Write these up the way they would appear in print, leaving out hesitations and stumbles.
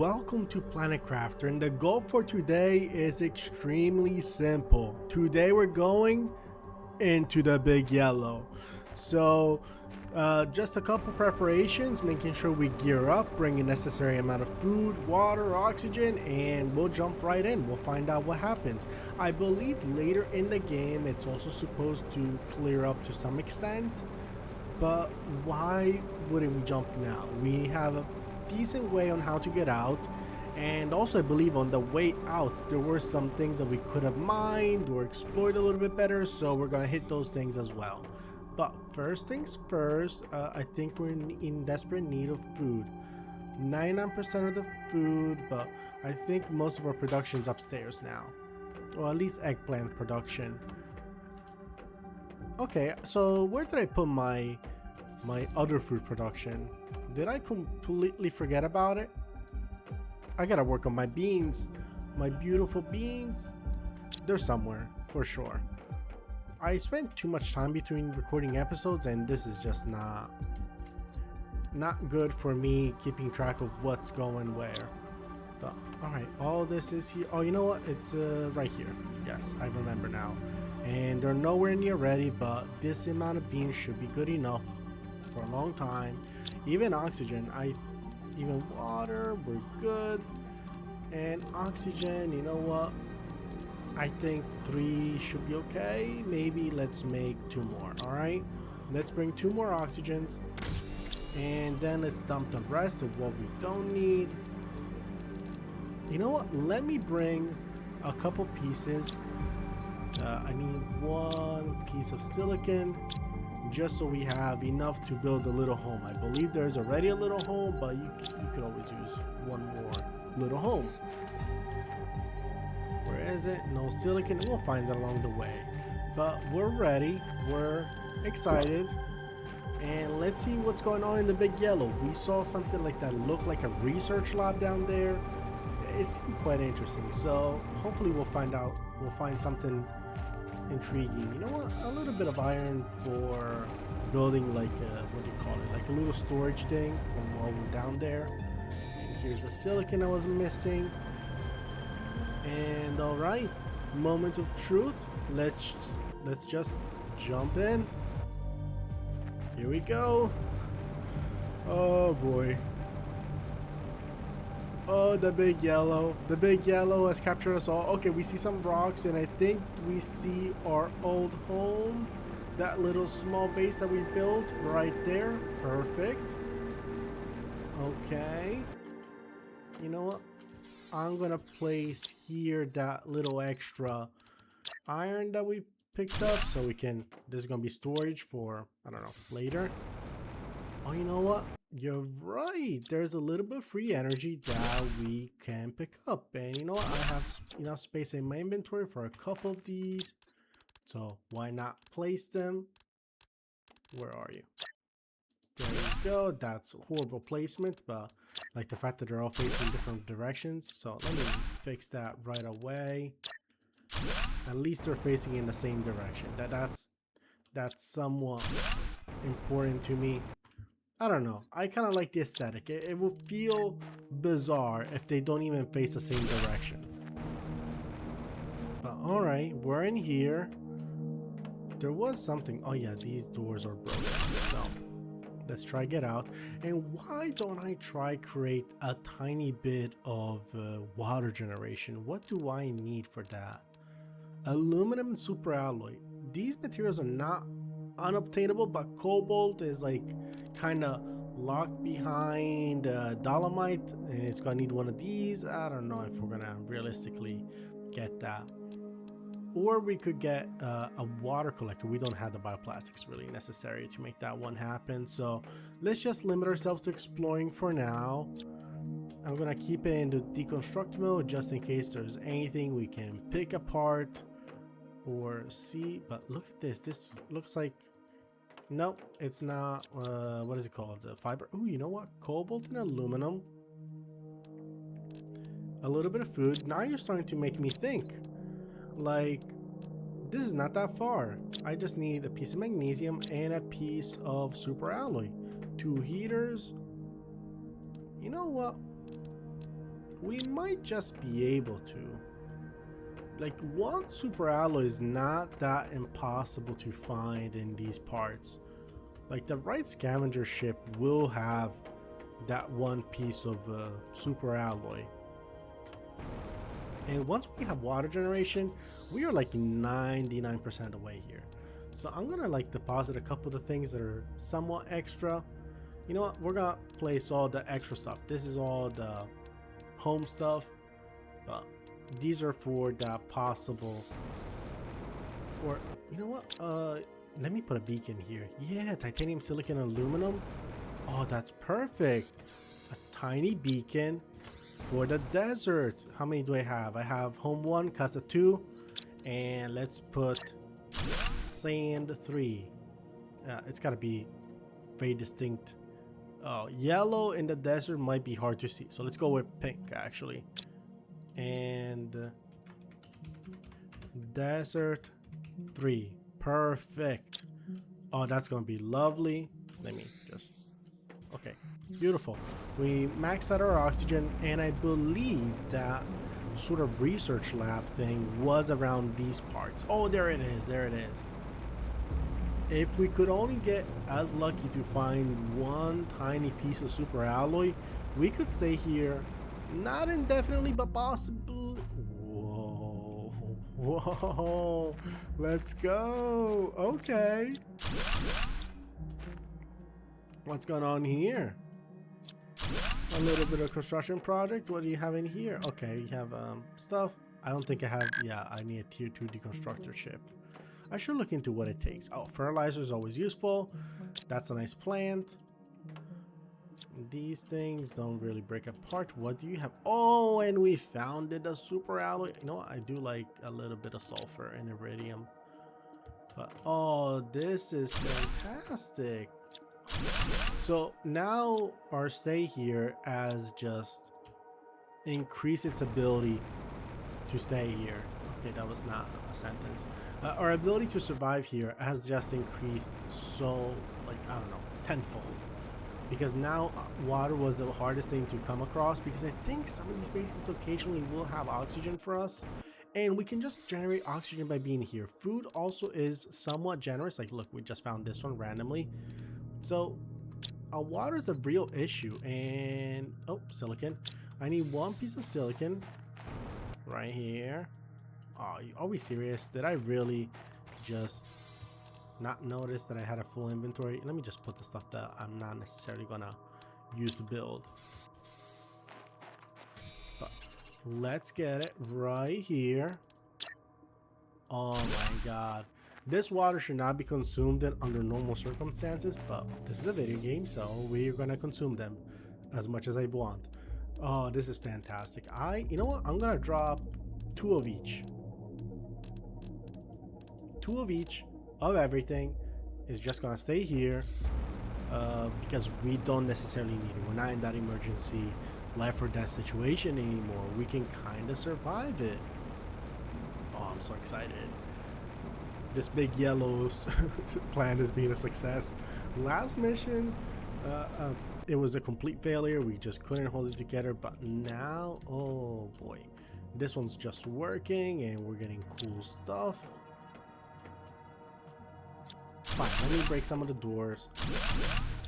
welcome to Planet Crafter, and the goal for today is extremely simple. Today we're going into the big yellow. So just a couple preparations, making sure we gear up, bring a necessary amount of food, water, oxygen, and we'll jump right in. We'll find out what happens. I believe later in the game it's also supposed to clear up to some extent, but why wouldn't we jump now? We have a decent way on how to get out, and also I believe on the way out there were some things that we could have mined or explored a little bit better, so we're gonna hit those things as well. But first things first, I think we're in desperate need of food. 99% of the food, but I think most of our production's upstairs now, or at least eggplant production. Okay, so where did I put my other food production? Did I completely forget about it? I gotta work on my beans. My beautiful beans. They're somewhere, for sure. I spent too much time between recording episodes, and this is just not good for me keeping track of what's going where. But alright, all this is here. Oh, you know what? It's right here. Yes, I remember now. And they're nowhere near ready, but this amount of beans should be good enough for a long time. Even oxygen, even water, we're good. And oxygen, you know what? I think 3 should be okay. Maybe let's make 2 more. All right, let's bring 2 more oxygens, and then let's dump the rest of what we don't need. You know what? Let me bring a couple pieces. I need 1 piece of silicon, just so we have enough to build a little home. I believe there's already a little home, but you could always use 1 more little home. Where is it? No silicon. We'll find it along the way. But we're ready. We're excited. And let's see what's going on in the big yellow. We saw something like that looked like a research lab down there. It seemed quite interesting. So hopefully we'll find something intriguing. You know what? A little bit of iron for building, like what do you call it? Like a little storage thing while we're down there. And here's the silicon I was missing. And all right, moment of truth. Let's just jump in. Here we go. Oh boy. Oh, the big yellow. The big yellow has captured us all. Okay, we see some rocks, and I think we see our old home. That little small base that we built right there. Perfect. Okay. You know what? I'm gonna place here that little extra iron that we picked up, so we can, this is gonna be storage for, I don't know, later. Oh, you know what? You're right. There's a little bit of free energy that we can pick up. And you know what? I have enough space in my inventory for a couple of these. So why not place them? Where are you? There you go. That's a horrible placement, but like the fact that they're all facing different directions. So let me fix that right away. At least they're facing in the same direction. That's somewhat important to me. I don't know. I kind of like the aesthetic. It will feel bizarre if they don't even face the same direction. But all right, we're in here. There was something. Oh yeah, these doors are broken. So let's try get out. And why don't I try create a tiny bit of water generation? What do I need for that? Aluminum superalloy. These materials are not unobtainable, but cobalt is like kind of locked behind dolomite, and it's gonna need one of these. I don't know if we're gonna realistically get that. Or we could get a water collector. We don't have the bioplastics really necessary to make that one happen, so let's just limit ourselves to exploring for now. I'm gonna keep it in the deconstruct mode just in case there's anything we can pick apart or see. But look at this. This looks like, nope, it's not. What is it called? The fiber. Oh, you know what? Cobalt and aluminum. A little bit of food. Now you're starting to make me think. Like, this is not that far. I just need a piece of magnesium and a piece of superalloy. 2 heaters. You know what? we might just be able to. Like, one super alloy is not that impossible to find in these parts. Like, the right scavenger ship will have that one piece of super alloy. And once we have water generation, we are like 99% away here. So I'm gonna like deposit a couple of the things that are somewhat extra. You know what? We're gonna place all the extra stuff. This is all the home stuff. But these are for the possible. Or you know what? Let me put a beacon here. Yeah, titanium, silicon, aluminum. Oh, that's perfect. A tiny beacon for the desert. How many do I have? I have home 1, casa 2, and let's put sand 3. It's gotta be very distinct. Oh, yellow in the desert might be hard to see, so let's go with pink actually. And desert 3. Perfect. Oh, that's gonna be lovely. Let me just. Okay, beautiful. We maxed out our oxygen, and I believe that sort of research lab thing was around these parts. Oh, there it is. There it is. If we could only get as lucky to find one tiny piece of super alloy, we could stay here, not indefinitely, but possibly. Whoa, whoa, let's go. Okay. What's going on here? A little bit of construction project. What do you have in here? Okay, you have stuff. I don't think I have. Yeah, I need a tier 2 deconstructor chip. I should look into what it takes. Oh, fertilizer is always useful. That's a nice plant. These things don't really break apart. What do you have? Oh, and we found it, a super alloy. You know what? I do like a little bit of sulfur and iridium. But oh, this is fantastic. So now our stay here has just increased its ability to stay here. Okay, that was not a sentence. Our ability to survive here has just increased so, like, I don't know, tenfold. Because now water was the hardest thing to come across, because I think some of these bases occasionally will have oxygen for us. And we can just generate oxygen by being here. Food also is somewhat generous. Like, look, we just found this one randomly. So water is a real issue. And oh, silicon. I need one piece of silicon right here. Oh, are we serious? Did I really just not notice that I had a full inventory? Let me just put the stuff that I'm not necessarily gonna use to build. But let's get it right here. Oh my god. This water should not be consumed under normal circumstances, but this is a video game, so we're gonna consume them as much as I want. Oh, this is fantastic. You know what? I'm gonna drop 2 of each. 2 of each of everything is just gonna stay here because we don't necessarily need it. We're not in that emergency life or death situation anymore. We can kind of survive it. Oh, I'm so excited. This big yellow plan has been a success. Last mission, it was a complete failure. We just couldn't hold it together, but now, oh boy, this one's just working and we're getting cool stuff. Fine, let me break some of the doors.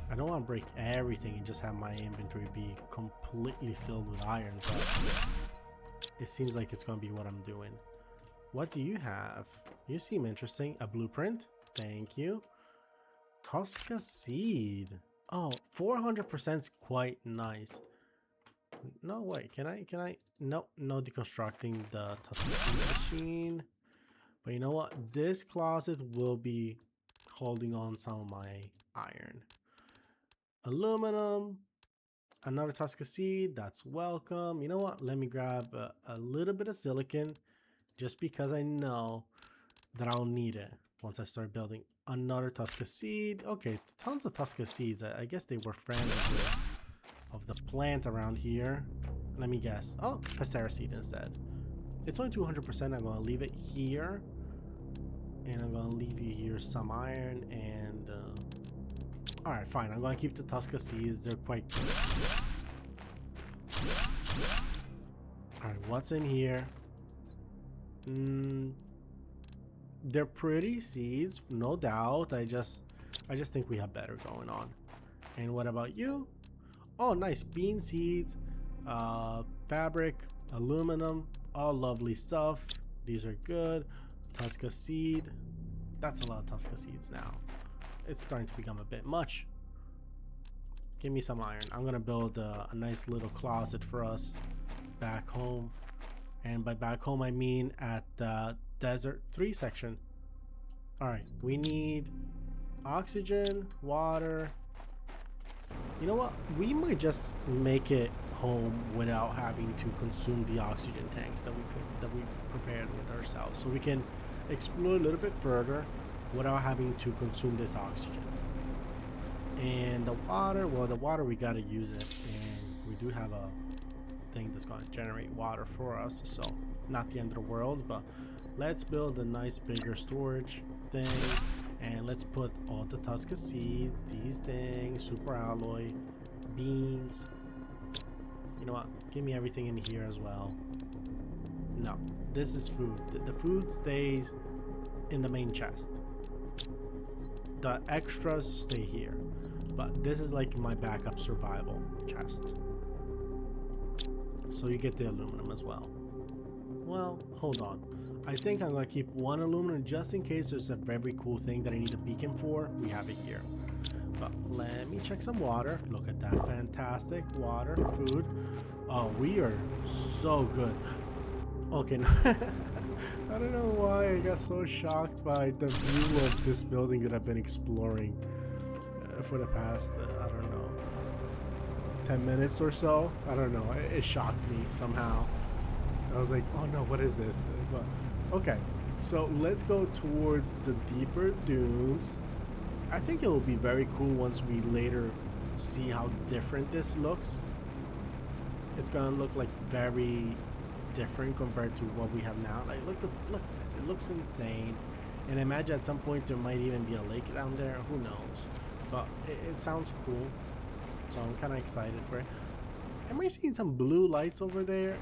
I don't want to break everything and just have my inventory be completely filled with iron, but it seems like it's going to be what I'm doing. What do you have? You seem interesting. A blueprint. Thank you. Tosca seed. Oh, 400% is quite nice. No, wait, can I? No deconstructing the Tosca seed machine. But you know what? This closet will be holding on some of my iron. Aluminum. Another Tosca seed. That's welcome. You know what? Let me grab a little bit of silicon, just because I know that I'll need it once I start building. Another Tosca seed. Okay, tons of Tosca seeds. I guess they were friends of the plant around here. Let me guess. Oh, Pastera seed instead. It's only 200%. I'm going to leave it here. And I'm going to leave you here some iron and... Alright, fine. I'm going to keep the Tosca seeds. They're quite good. All right, what's in here? They're pretty seeds, no doubt. I just think we have better going on. And what about you? Oh, nice, bean seeds, fabric, aluminum, all lovely stuff. These are good. Tusca seed. That's a lot of Tusca seeds now. It's starting to become a bit much. Give me some iron. I'm gonna build a nice little closet for us back home. And by back home, I mean at the Desert 3 section. Alright, we need oxygen, water. You know what? We might just make it home without having to consume the oxygen tanks that we prepared with ourselves. So we can explore a little bit further without having to consume this oxygen. And the water, well, the water, we gotta use it. And we do have a thing that's going to generate water for us, so not the end of the world. But let's build a nice bigger storage thing, and let's put all the Tusca seeds, these things, super alloy, beans. You know what, give me everything in here as well. No, this is food. The food stays in the main chest, the extras stay here, but this is like my backup survival chest. So you get the aluminum as well. Well, hold on. I think I'm gonna keep one aluminum just in case there's a very cool thing that I need a beacon for. We have it here. But let me check some water. Look at that, fantastic water, food. Oh, we are so good. Okay, no. I don't know why I got so shocked by the view of this building that I've been exploring for the past, I don't know, 10 minutes or so. I don't know, it shocked me somehow. I was like, oh no, what is this? But okay, so let's go towards the deeper dunes. I think it will be very cool once we later see how different this looks. It's gonna look like very different compared to what we have now. Like look at this, it looks insane. And I imagine at some point there might even be a lake down there, who knows. But it sounds cool. So I'm kind of excited for it. Am I seeing some blue lights over there?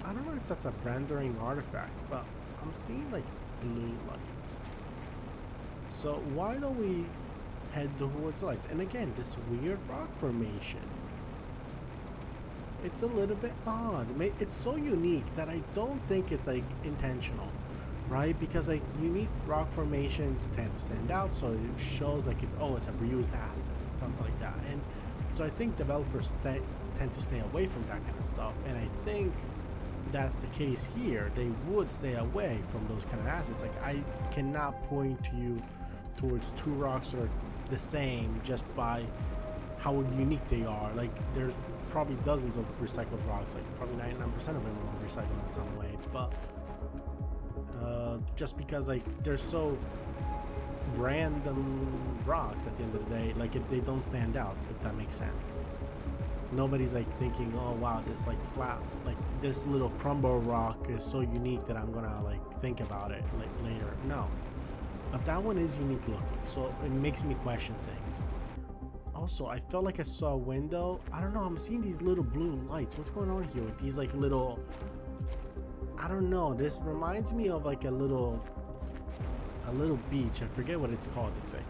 I don't know if that's a rendering artifact, but I'm seeing like blue lights. So why don't we head towards lights? And again, this weird rock formation. It's a little bit odd. It's so unique that I don't think it's like intentional, right? Because like unique rock formations tend to stand out, so it shows like it's a reused asset, something like that. And so I think developers tend to stay away from that kind of stuff, and I think that's the case here. They would stay away from those kind of assets. Like I cannot point to you towards two rocks that are the same just by how unique they are. Like there's probably dozens of recycled rocks, like probably 99% of them are recycled in some way, but just because like they're so random rocks at the end of the day, like they don't stand out, if that makes sense. Nobody's like thinking, oh wow, this like flat, like this little crumble rock is so unique that I'm gonna like think about it like later. No, but that one is unique looking, so it makes me question things. Also, I felt like I saw a window. I don't know, I'm seeing these little blue lights. What's going on here with these like little, I don't know, this reminds me of like a little beach. I forget what it's called. It's like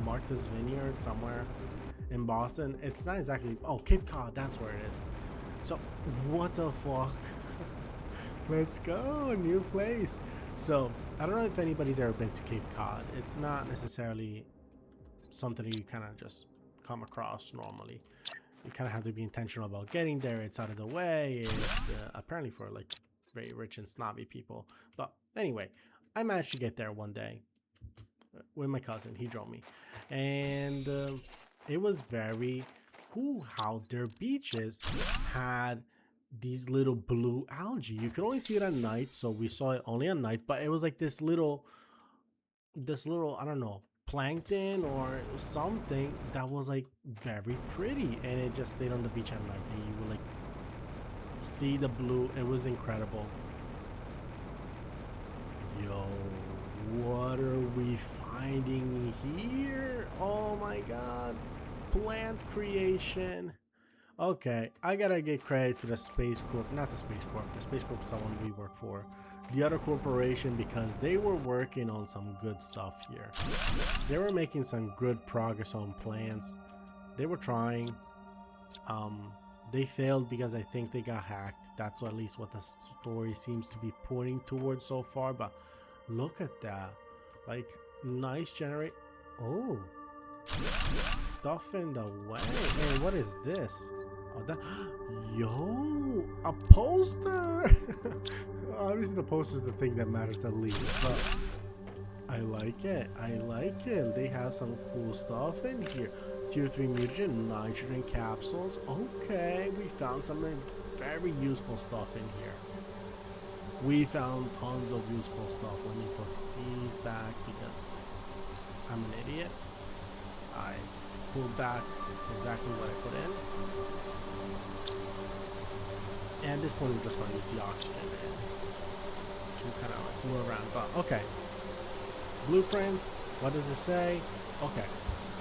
Martha's Vineyard somewhere in Boston. It's not exactly, oh, Cape Cod, that's where it is. So what the fuck? Let's go, new place. So I don't know if anybody's ever been to Cape Cod. It's not necessarily something you kind of just come across normally. You kind of have to be intentional about getting there. It's out of the way. It's apparently for like very rich and snobby people. But anyway, I managed to get there one day with my cousin. He drove me, and it was very cool how their beaches had these little blue algae. You could only see it at night, so we saw it only at night, but it was like this little I don't know, plankton or something that was like very pretty, and it just stayed on the beach at night, and you would like see the blue. It was incredible. Yo, what are we finding here? Oh my god, plant creation. Okay, I gotta give credit to the Space Corp, not the Space Corp. The Space Corp is the one we work for. The other corporation, because they were working on some good stuff here. They were making some good progress on plans. They were trying. They failed because I think they got hacked. That's at least what the story seems to be pointing towards so far. But look at that, like nice generate. Oh, stuff in the way. Hey, what is this? Oh, that. Yo, a poster. Obviously, the poster is the thing that matters the least, but I like it. I like it. They have some cool stuff in here. Tier 3 mutagen, nitrogen capsules. Okay, we found some very useful stuff in here. We found tons of useful stuff. Let me put these back because I'm an idiot. I pulled back exactly what I put in. And at this point, we're just going to use the oxygen to kind of like move around. But okay. Blueprint. What does it say? Okay.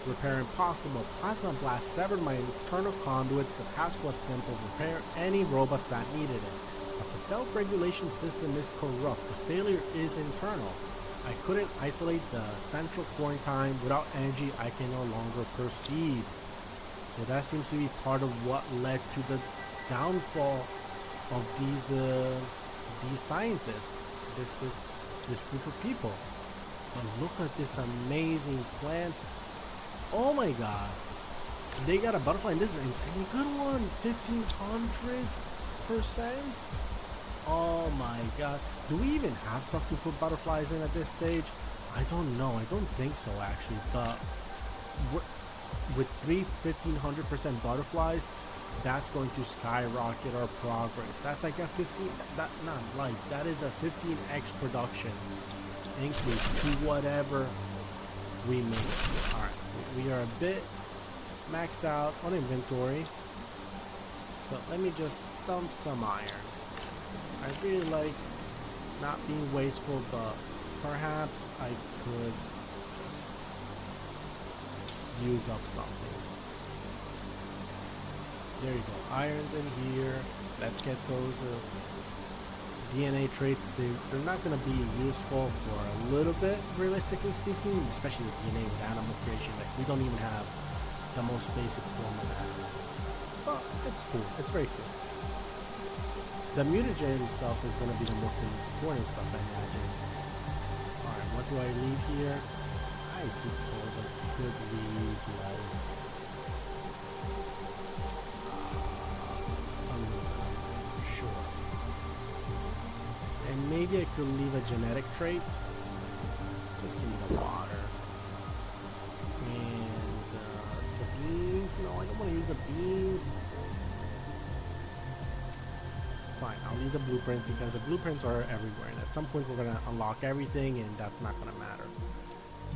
Repair impossible. Plasma blast severed my internal conduits. The task was simple. Repair any robots that needed it. But the self-regulation system is corrupt. The failure is internal. I couldn't isolate the central quarantine. Without energy, I can no longer proceed. So that seems to be part of what led to the downfall of these scientists. This group of people. But look at this amazing plant. Oh my god. They got a butterfly, and this is an insanely good one. 1500%. Oh my god. Do we even have stuff to put butterflies in at this stage? I don't know. I don't think so actually. But with 1500% butterflies, that's going to skyrocket our progress. That's like a 15. That is a 15x production increase to whatever we make. All right. We are a bit maxed out on inventory, so let me just dump some iron. I really like not being wasteful, but perhaps I could just use up something. There you go, iron's in here. Let's get those DNA traits. They're not going to be useful for a little bit, realistically speaking, especially with DNA with animal creation. Like, we don't even have the most basic form of animals. But it's cool. It's very cool. The mutagen stuff is going to be the most important stuff, I imagine. Alright, what do I leave here? I suppose I could leave, like, sure. And maybe I could leave a genetic trait. Just give me the water. And the beans. No, I don't want to use the beans. Fine, I'll leave the blueprint because the blueprints are everywhere. And at some point we're going to unlock everything and that's not going to matter.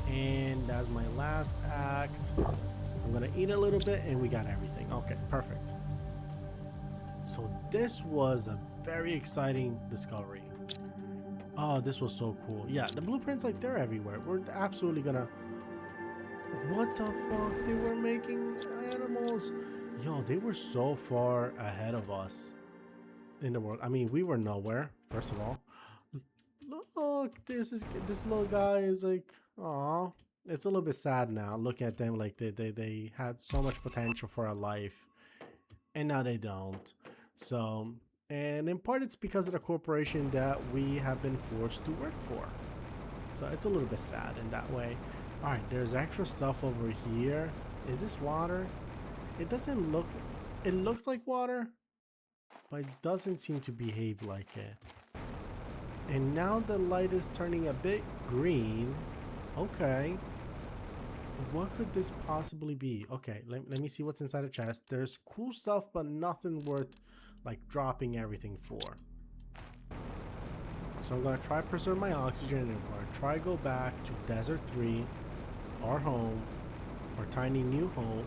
And that's my last act. I'm going to eat a little bit and we got everything. Okay, perfect. So this was a very exciting discovery. Oh, this was so cool. Yeah, the blueprints, like, they're everywhere. We're absolutely gonna... What the fuck? They were making animals. Yo, they were so far ahead of us in the world. I mean, we were nowhere, first of all. Look, this little guy is like, aw. It's a little bit sad now, looking at them like they had so much potential for a life. And now they don't. So... And in part, it's because of the corporation that we have been forced to work for. So it's a little bit sad in that way. All right, there's extra stuff over here. Is this water? It doesn't look... It looks like water, but it doesn't seem to behave like it. And now the light is turning a bit green. Okay. What could this possibly be? Okay, let me see what's inside the chest. There's cool stuff, but nothing worth... like dropping everything for. So I'm gonna try preserve my oxygen and we're gonna try go back to Desert 3, our home, our tiny new home,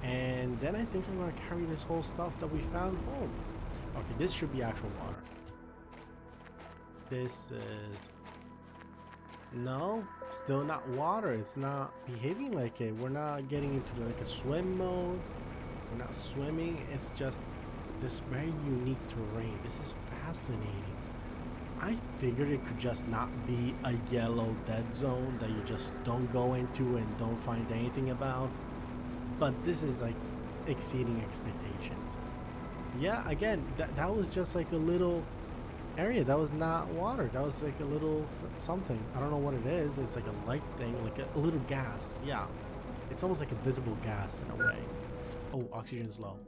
and then I think I'm gonna carry this whole stuff that we found home. Okay, this should be actual water. This is... No, still not water. It's not behaving like it. We're not getting into like a swim mode. We're not swimming. It's just this very unique terrain. This is fascinating. I figured it could just not be a yellow dead zone that you just don't go into and don't find anything about. But this is like exceeding expectations. Yeah, again, that was just like a little area. That was not water. That was like a little something. I don't know what it is. It's like a light thing, like a little gas. Yeah. It's almost like a visible gas in a way. Oh, oxygen's low.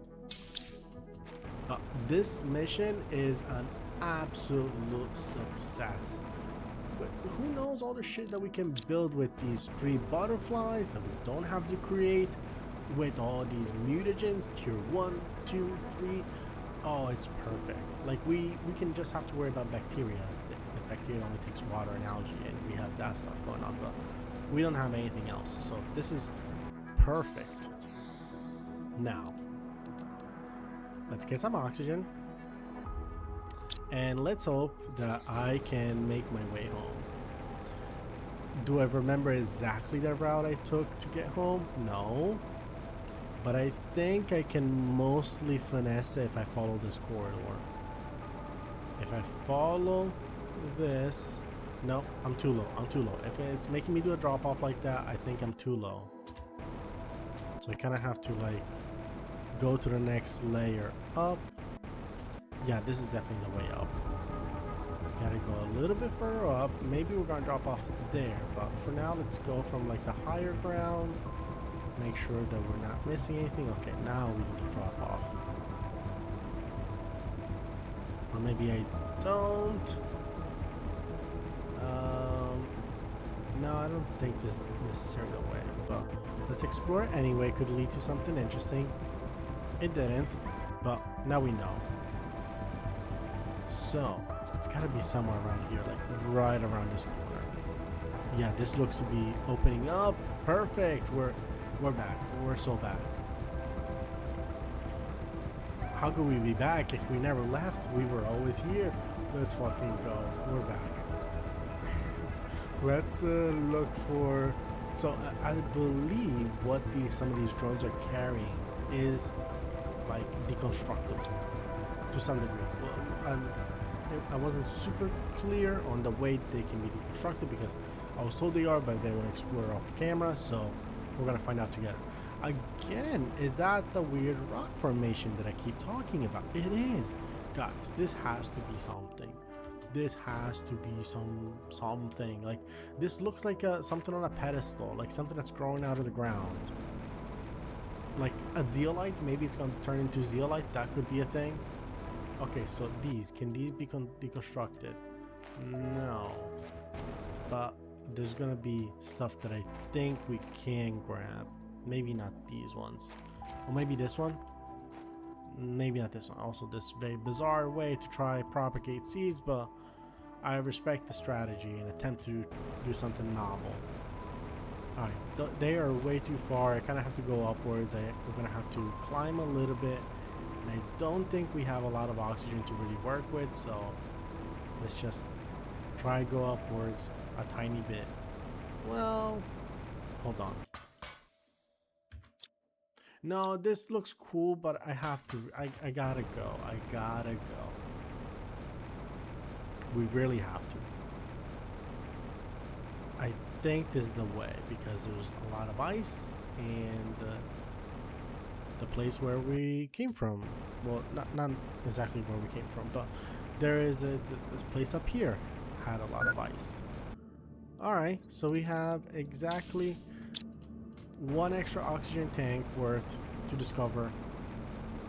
But this mission is an absolute success. But who knows all the shit that we can build with these 3 butterflies that we don't have to create, with all these mutagens, tier 1, 2, 3. Oh, it's perfect. Like we can just have to worry about bacteria, because bacteria only takes water and algae, and we have that stuff going on, but we don't have anything else. So this is perfect. Now, let's get some oxygen. And let's hope that I can make my way home. Do I remember exactly the route I took to get home? No. But I think I can mostly finesse it if I follow this corridor. If I follow this... No, I'm too low. I'm too low. If it's making me do a drop off like that, I think I'm too low. So I kind of have to like go to the next layer up. Yeah, this is definitely the way up. Gotta go a little bit further up. Maybe we're gonna drop off there, but for now, let's go from like the higher ground. Make sure that we're not missing anything. Okay, now we need to drop off. Or maybe I don't. No, I don't think this is necessarily the way, but let's explore it anyway. Could lead to something interesting. It didn't, but now we know. So it's gotta be somewhere around here, like right around this corner. Yeah, this looks to be opening up. Perfect. We're back. We're so back. How could we be back if we never left? We were always here. Let's fucking go. We're back. Let's look for... So I believe what some of these drones are carrying is like deconstructible to some degree. Well, I wasn't super clear on the way they can be deconstructed, because I was told they are, but they will explore off camera, so we're gonna find out together. Again, is that the weird rock formation that I keep talking about? It is. Guys, this has to be something. This has to be something. Like, this looks like something on a pedestal, like something that's growing out of the ground. Like a zeolite, maybe it's gonna turn into zeolite. That could be a thing. Okay, so can these be deconstructed? No. But there's gonna be stuff that I think we can grab. Maybe not these ones. Or maybe this one? Maybe not this one. Also, this very bizarre way to try propagate seeds, but I respect the strategy and attempt to do something novel. Alright, they are way too far. I kind of have to go upwards. We're gonna have to climb a little bit. And I don't think we have a lot of oxygen to really work with, so let's just try go upwards a tiny bit. Well, hold on. No, this looks cool, but I have to, I gotta go. I gotta go. We really have to. I think this is the way, because there's a lot of ice, and the place where we came from, well, not exactly where we came from, but there is this place up here had a lot of ice. Alright, so we have exactly 1 extra oxygen tank worth to discover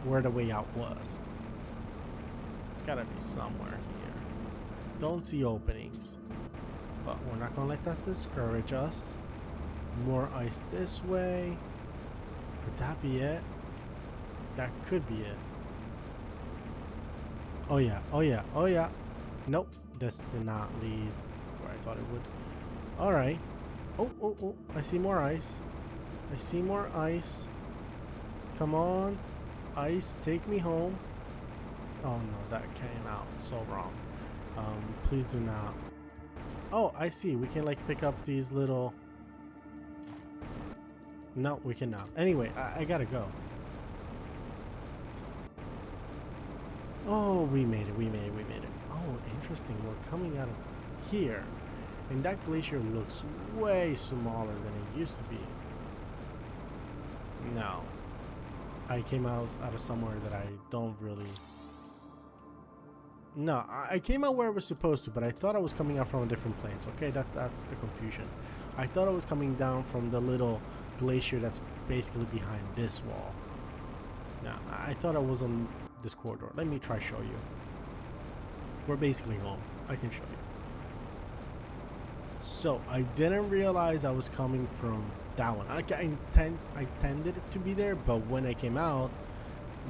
where the way out was. It's gotta be somewhere here. Don't see openings, but we're not gonna let that discourage us. More ice this way. Could that be it? That could be it. Oh yeah, oh yeah, oh yeah. Nope, this did not lead where I thought it would. Alright. Oh, I see more ice. I see more ice. Come on. Ice, take me home. Oh no, that came out so wrong. Please do not. Oh, I see. We can like pick up these little... No, we cannot. Anyway, I gotta go. Oh, we made it, we made it, we made it. Oh, interesting. We're coming out of here. And that glacier looks way smaller than it used to be. No. I came out of somewhere that I don't really... No, I came out where I was supposed to, but I thought I was coming out from a different place. Okay, that's the confusion. I thought I was coming down from the little glacier that's basically behind this wall. No, I thought I was on this corridor. Let me try show you. We're basically home. I can show you. So I didn't realize I was coming from that one. I intended it to be there, but when I came out,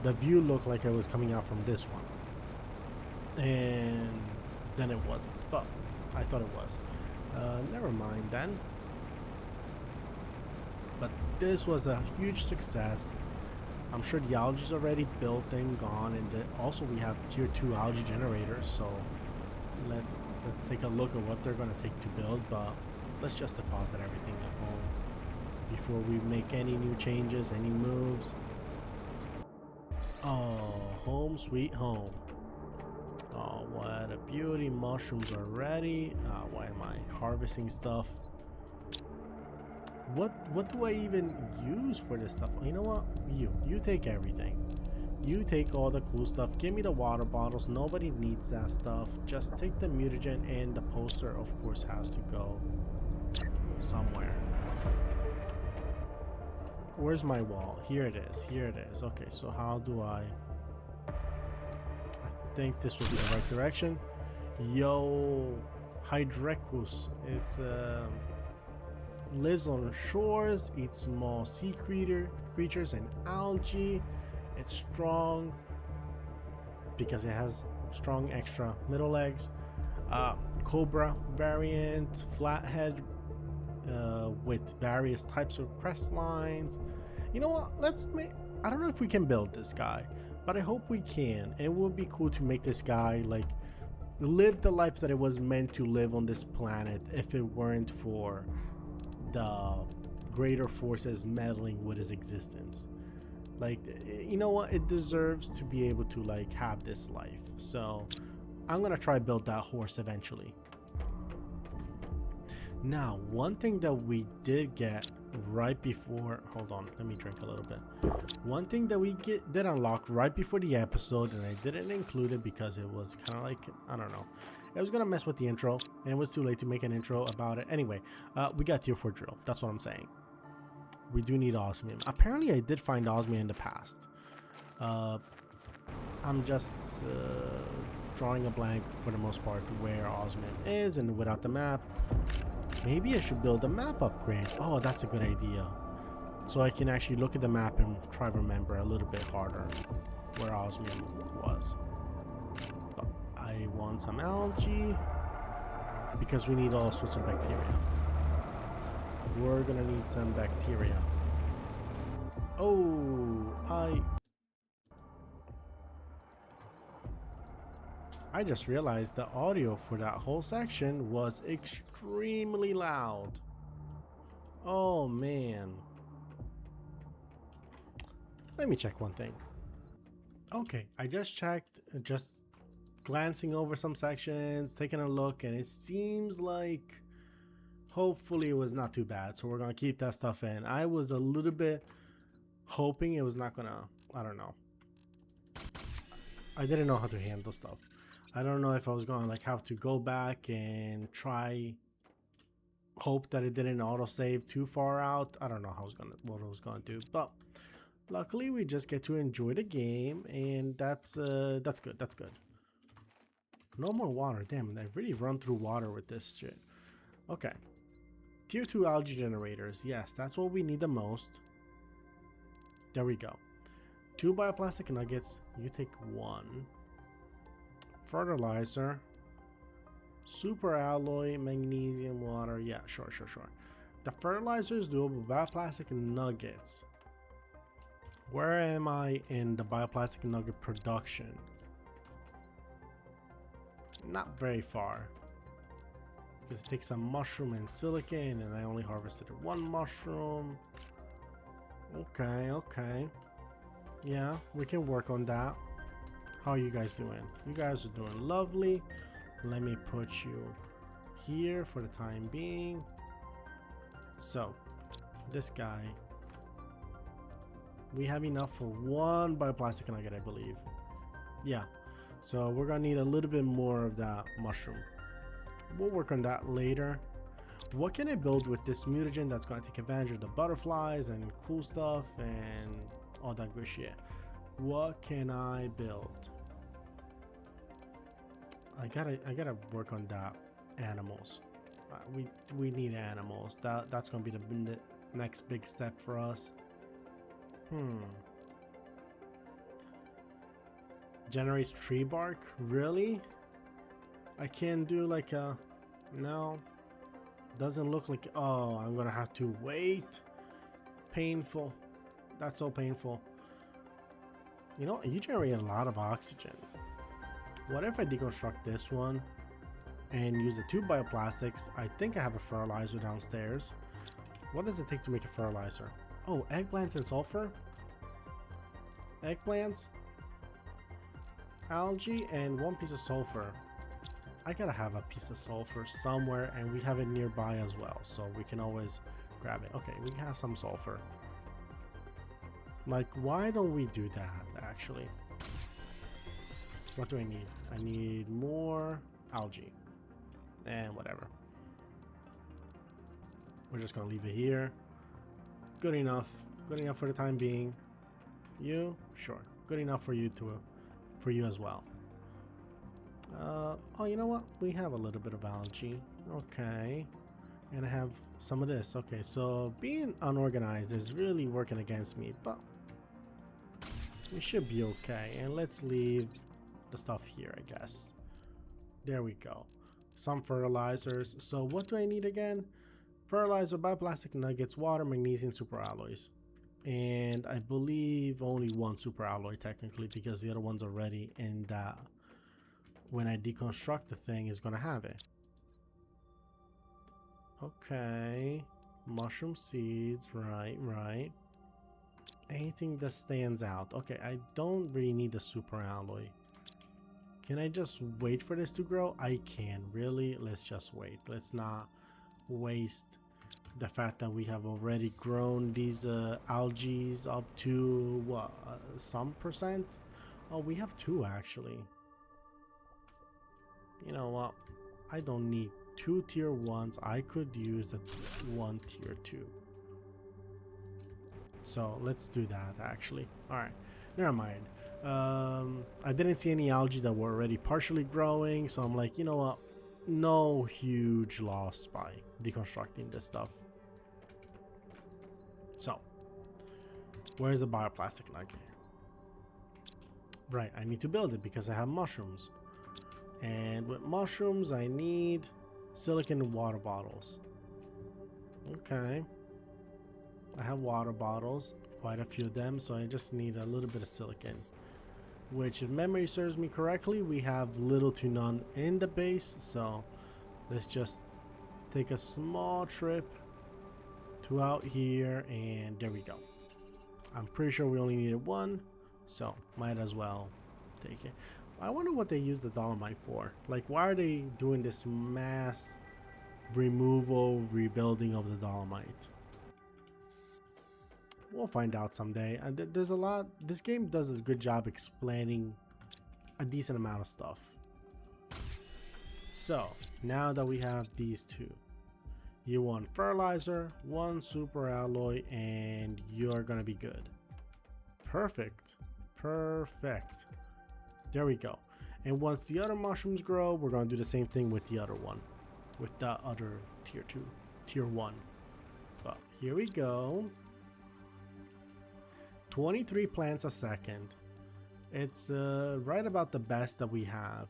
the view looked like I was coming out from this one, and then it wasn't. But I thought it was. Never mind then. But this was a huge success. I'm sure the algae is already built and gone, and also we have tier 2 algae generators. So let's take a look at what they're going to take to build, but let's just deposit everything at home before we make any new changes, any moves. Oh, home sweet home. Oh, what a beauty. Mushrooms are ready. Why am I harvesting stuff? What do I even use for this stuff? You know what? You take everything. You take all the cool stuff. Give me the water bottles. Nobody needs that stuff. Just take the mutagen, and the poster of course has to go somewhere. Where's my wall? Here it is. Here it is. Okay, so how do I think this will be the right direction. Yo, Hydrecus. It's lives on shores, eats small sea creatures and algae. It's strong because it has strong extra middle legs. Cobra variant, flathead with various types of crest lines. You know what? Let's make. I don't know if we can build this guy, but I hope we can. It would be cool to make this guy like live the life that it was meant to live on this planet if it weren't for the greater forces meddling with his existence. Like, you know what, it deserves to be able to like have this life. So I'm gonna try build that horse eventually. Now, one thing that we did get right before, hold on, let me drink a little bit. One thing that we did unlock right before the episode, and I didn't include it because it was kind of like, I don't know, it was gonna mess with the intro, and it was too late to make an intro about it. Anyway, we got tier 4 drill. That's what I'm saying. We do need osmium. Apparently I did find osmium in the past. I'm just drawing a blank for the most part where osmium is, and without the map, maybe I should build a map upgrade. Oh, that's a good idea. So I can actually look at the map and try to remember a little bit harder where osmium was. But I want some algae because we need all sorts of bacteria. We're gonna need some bacteria. Oh, I just realized the audio for that whole section was extremely loud. Oh man. Let me check one thing. Okay, I just checked, just glancing over some sections, taking a look, and it seems like hopefully it was not too bad. So we're gonna keep that stuff in. I was a little bit hoping it was not gonna, I don't know. I didn't know how to handle stuff. I don't know if I was gonna like have to go back and try, hope that it didn't autosave too far out. I don't know how what I was gonna do, but luckily we just get to enjoy the game, and that's good. That's good. No more water. Damn, I really run through water with this shit. Okay. Tier 2 algae generators. Yes, that's what we need the most. There we go. 2 bioplastic nuggets. You take 1. Fertilizer. Super alloy, magnesium, water. Yeah, sure. The fertilizer is doable. Bioplastic nuggets. Where am I in the bioplastic nugget production? Not very far. Because it takes some mushroom and silicon, and I only harvested 1 mushroom. Okay. Yeah, we can work on that. How are you guys doing? You guys are doing lovely. Let me put you here for the time being. So, this guy, we have enough for one bioplastic nugget, I believe. Yeah, so we're gonna need a little bit more of that mushroom. We'll work on that later. What can I build with this mutagen that's gonna take advantage of the butterflies and cool stuff and all that good shit? What can I build? I gotta work on that. Animals. We need animals. That's gonna be the next big step for us. Generates tree bark? Really? I can't do like a... No. Doesn't look like... Oh, I'm gonna have to wait. Painful. That's so painful. You know, you generate a lot of oxygen. What if I deconstruct this one and use the 2 bioplastics? I think I have a fertilizer downstairs. What does it take to make a fertilizer? Oh, eggplants and sulfur? Eggplants, algae, and 1 piece of sulfur. I gotta have a piece of sulfur somewhere, and we have it nearby as well, so we can always grab it. Okay, we have some sulfur. Like, why don't we do that, actually? What do I need? I need more algae. And whatever. We're just gonna leave it here. Good enough. Good enough for the time being. You? Sure. Good enough for you as well. Oh, you know what? We have a little bit of algae. Okay. And I have some of this. Okay, so being unorganized is really working against me, but we should be okay. And let's leave the stuff here, I guess. There we go. Some fertilizers. So what do I need again? Fertilizer, bioplastic nuggets, water, magnesium, superalloys. And I believe only 1 superalloy technically, because the other one's already in that. When I deconstruct the thing, is gonna have it. Okay. Mushroom seeds, right. Anything that stands out. Okay, I don't really need the superalloy. Can I just wait for this to grow? I can, really. Let's just wait. Let's not waste the fact that we have already grown these algae up to what, some percent? Oh, we have 2 actually. You know what? I don't need 2 tier 1s. I could use a 1 tier 2. So let's do that actually. Alright, never mind. I didn't see any algae that were already partially growing, so I'm like, you know what? No huge loss by deconstructing this stuff. So, where's the bioplastic nugget? Right, I need to build it because I have mushrooms. And with mushrooms, I need silicon water bottles. Okay. I have water bottles, quite a few of them, so I just need a little bit of silicon. Which, if memory serves me correctly, we have little to none in the base, so let's just take a small trip to out here, and there we go. I'm pretty sure we only needed 1, so might as well take it. I wonder what they use the dolomite for. Like, why are they doing this mass removal, rebuilding of the dolomite? We'll find out someday. And there's a lot. This game does a good job explaining a decent amount of stuff. So, now that we have these 2, you want fertilizer, 1 super alloy, and you're gonna be good. Perfect. Perfect. There we go. And once the other mushrooms grow, we're gonna do the same thing with the other one. With the other tier 2, tier 1. But here we go. 23 plants a second. It's right about the best that we have.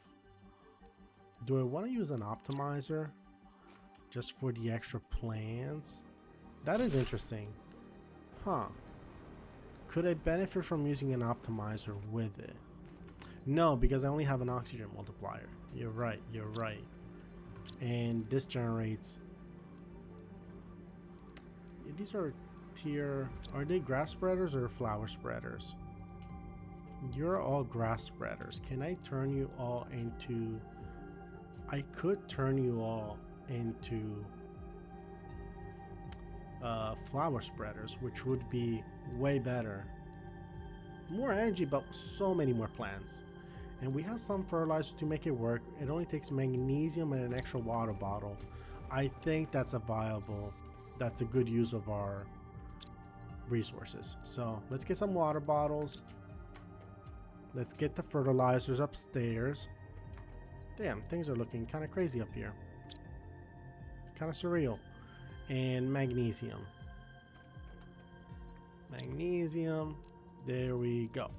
Do I want to use an optimizer just for the extra plants? That is interesting. Huh. Could I benefit from using an optimizer with it? No, because I only have an oxygen multiplier. You're right, you're right. And this generates... These are tier... Are they grass spreaders or flower spreaders? You're all grass spreaders. Can I turn you all into... I could turn you all into flower spreaders, which would be way better. More energy, but so many more plants. And we have some fertilizer to make it work. It only takes magnesium and an extra water bottle. I think that's a good use of our resources. So let's get some water bottles. Let's get the fertilizers upstairs. Damn, things are looking kind of crazy up here. Kind of surreal. And magnesium. Magnesium. There we go.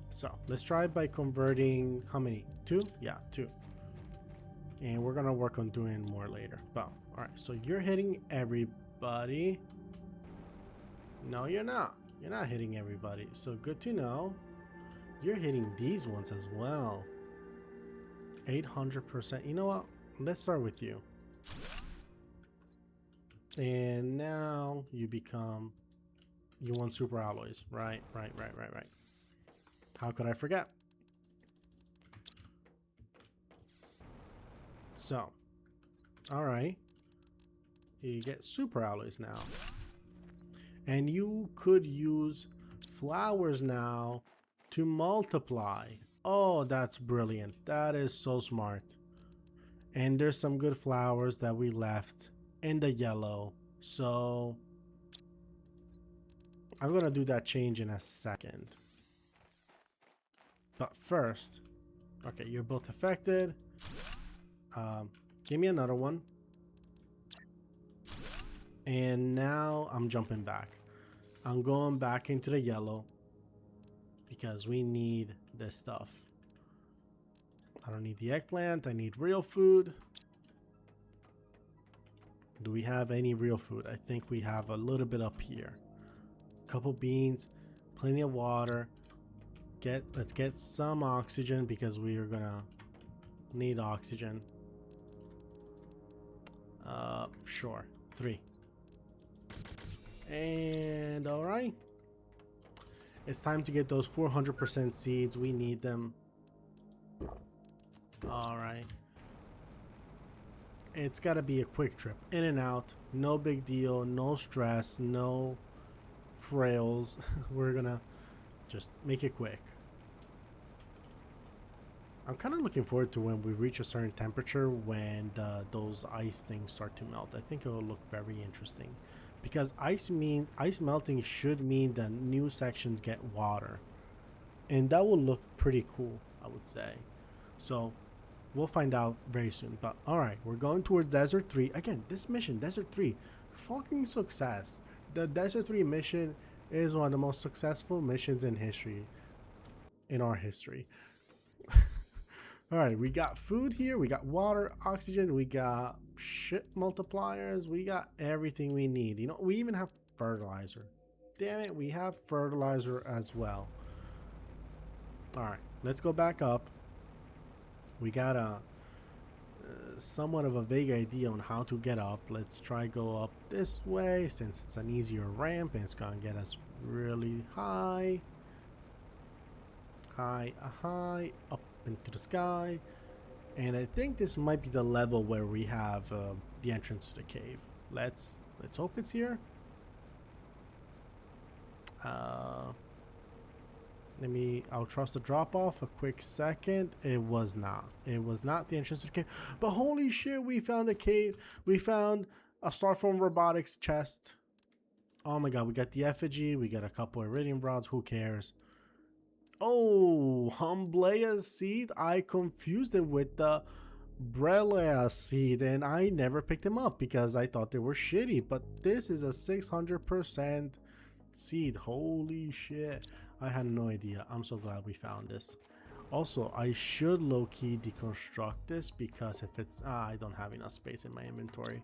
So let's try by converting, how many? 2? Yeah, 2. And we're gonna work on doing more later. But all right, so you're hitting everybody. No, you're not. You're not hitting everybody. So good to know. You're hitting these ones as well. 800%. You know what? Let's start with you. And now you become, you want super alloys. Right. How could I forget? So, all right. You get super alloys now. And you could use flowers now to multiply. Oh, that's brilliant. That is so smart. And there's some good flowers that we left in the yellow. So I'm gonna do that change in a second. But first, okay, you're both affected. Give me another one. And now I'm jumping back. I'm going back into the yellow because we need this stuff. I don't need the eggplant. I need real food. Do we have any real food? I think we have a little bit up here. Couple beans, plenty of water. Let's get some oxygen because we are gonna need oxygen. Sure, 3. And all right, it's time to get those 400% seeds. We need them. All right, it's got to be a quick trip in and out. No big deal, no stress, no frails. We're gonna just make it quick. I'm kind of looking forward to when we reach a certain temperature when those ice things start to melt. I think it will look very interesting because ice melting should mean that new sections get water, and that will look pretty cool, I would say. So we'll find out very soon. But all right, we're going towards Desert 3 again. This mission, Desert 3, fucking success. The Desert 3 mission is one of the most successful missions in history, in our history. All right, we got food here, we got water, oxygen, we got shit multipliers, we got everything we need. You know, we even have fertilizer. Damn it, we have fertilizer as well. All right, let's go back up. We got a somewhat of a vague idea on how to get up. Let's try go up this way since it's an easier ramp and it's gonna get us really high. High, up into the sky. And I think this might be the level where we have the entrance to the cave. Let's hope it's here. I'll trust the drop off a quick second. It was not the entrance to the cave, but holy shit, we found a cave. We found a Starform Robotics chest. Oh my god, we got the effigy, we got a couple iridium rods, who cares. Oh, Humblea seed. I confused it with the Brelea seed and I never picked them up because I thought they were shitty, but this is a 600% seed. Holy shit, I had no idea. I'm so glad we found this. Also, I should low-key deconstruct this because if it's I don't have enough space in my inventory.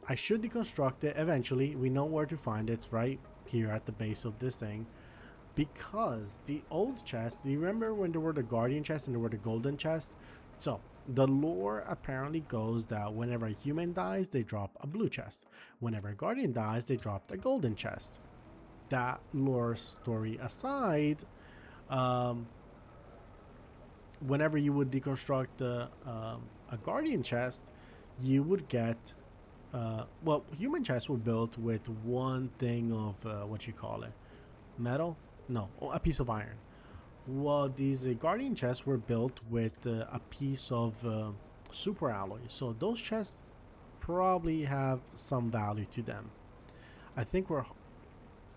I should deconstruct it eventually. We know where to find it. It's right here at the base of this thing. Because the old chests, do you remember when there were the guardian chests and there were the golden chests? So the lore apparently goes that whenever a human dies, they drop a blue chest. Whenever a guardian dies, they drop a golden chest. That lore story aside, Um, Whenever you would deconstruct a guardian chest, you would get well, human chests were built with one thing of what you call it, metal? No, a piece of iron. Well, these guardian chests were built with a piece of super alloy. So those chests probably have some value to them. I think we're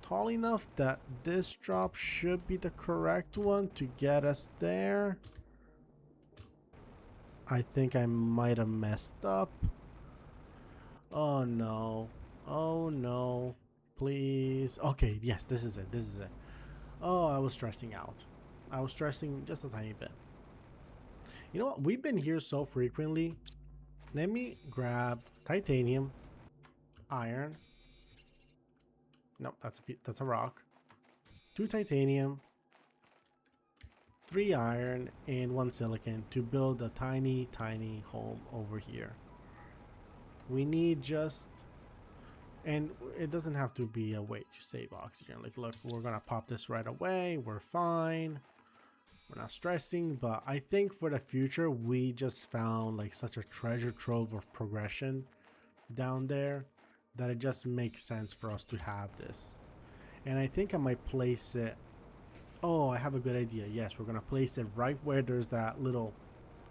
tall enough that this drop should be the correct one to get us there. I think I might have messed up. Oh no. Oh no. Please. Okay, yes, this is it. This is it. Oh, I was stressing out. I was stressing just a tiny bit. You know what? We've been here so frequently. Let me grab titanium, iron. No, that's a rock. 2 titanium, 3 iron, and 1 silicon to build a tiny, tiny home over here. We need just, and it doesn't have to be a way to save oxygen. Like, look, we're gonna pop this right away. We're fine. We're not stressing, but I think for the future, we just found like such a treasure trove of progression down there that it just makes sense for us to have this. And I think I might place it. Oh, I have a good idea. Yes, we're gonna place it right where there's that little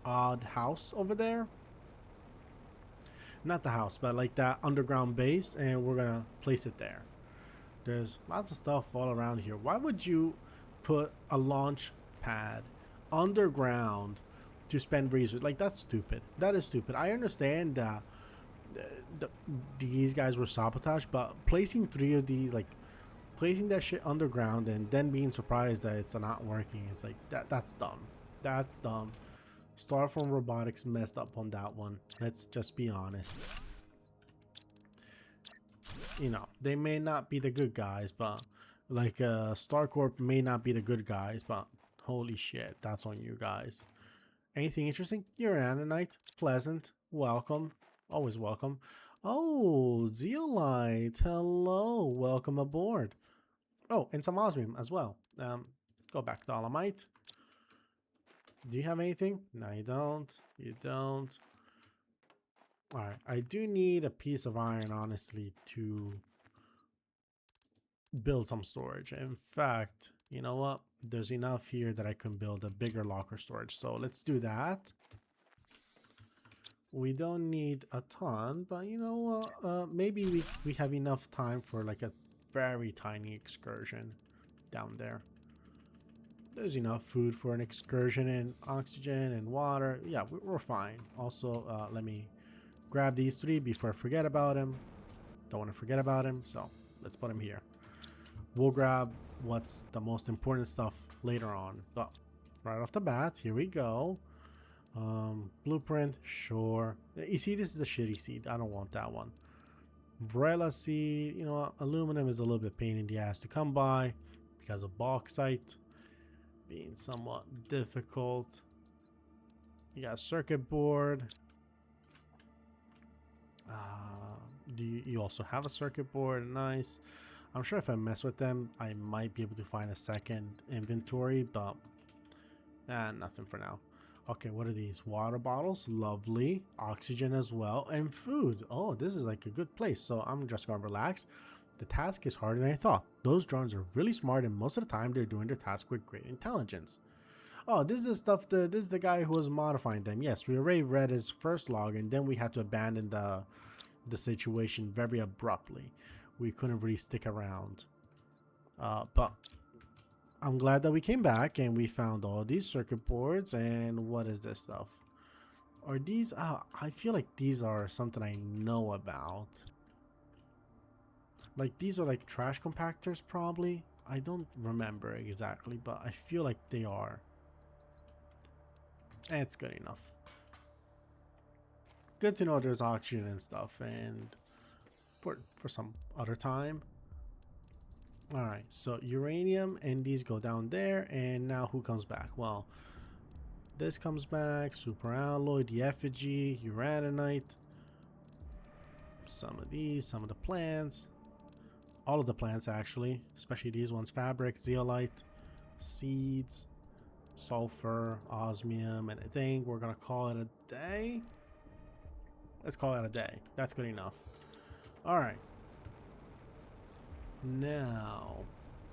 odd house over there. Not the house, but like that underground base, and we're gonna place it there. There's lots of stuff all around here. Why would you put a launch pad underground to spend resources? Like, that's stupid. That is stupid. I understand that these guys were sabotaged, but placing 3 of these, like placing that shit underground and then being surprised that it's not working, it's like that's dumb. That's dumb. Starform Robotics messed up on that one. Let's just be honest. You know, they may not be the good guys, but like StarCorp may not be the good guys, but holy shit, that's on you guys. Anything interesting? You're an Ananite. Pleasant. Welcome. Always welcome. Oh, Zeolite. Hello. Welcome aboard. Oh, and some osmium as well. Go back, Dolomite. Do you have anything? No, you don't. You don't. Alright, I do need a piece of iron, honestly, to build some storage. In fact, you know what? There's enough here that I can build a bigger locker storage. So let's do that. We don't need a ton, but you know what? Maybe we have enough time for like a very tiny excursion down there. There's enough food for an excursion and oxygen and water. Yeah, we're fine. Also, let me grab these 3 before I forget about him. Don't want to forget about him, so let's put him here. We'll grab what's the most important stuff later on, but right off the bat, here we go. Blueprint, sure. You see, this is a shitty seed. I don't want that one. Vrela seed, you know, aluminum is a little bit pain in the ass to come by because of bauxite being somewhat difficult. You got a circuit board. You also have a circuit board. Nice. I'm sure if I mess with them, I might be able to find a second inventory, but nothing for now. Okay, what are these? Water bottles, lovely. Oxygen as well, and food. Oh, this is like a good place, so I'm just gonna relax. The task is harder than I thought. Those drones are really smart, and most of the time they're doing their task with great intelligence. Oh, this is the stuff, this is the guy who was modifying them. Yes, we already read his first log, and then we had to abandon the situation very abruptly. We couldn't really stick around. But I'm glad that we came back and we found all these circuit boards. And what is this stuff? Are these? I feel like these are something I know about. Like, these are like trash compactors, probably. I don't remember exactly, but I feel like they are. It's good enough. Good to know there's oxygen and stuff, and for some other time. All right, so uranium and these go down there, and now who comes back? Well, this comes back, super alloy, the effigy, uraninite, some of these, some of the plants, all of the plants actually, especially these ones, fabric, zeolite, seeds, sulfur, osmium, and I think we're gonna call it a day. Let's call it a day. That's good enough. All right. Now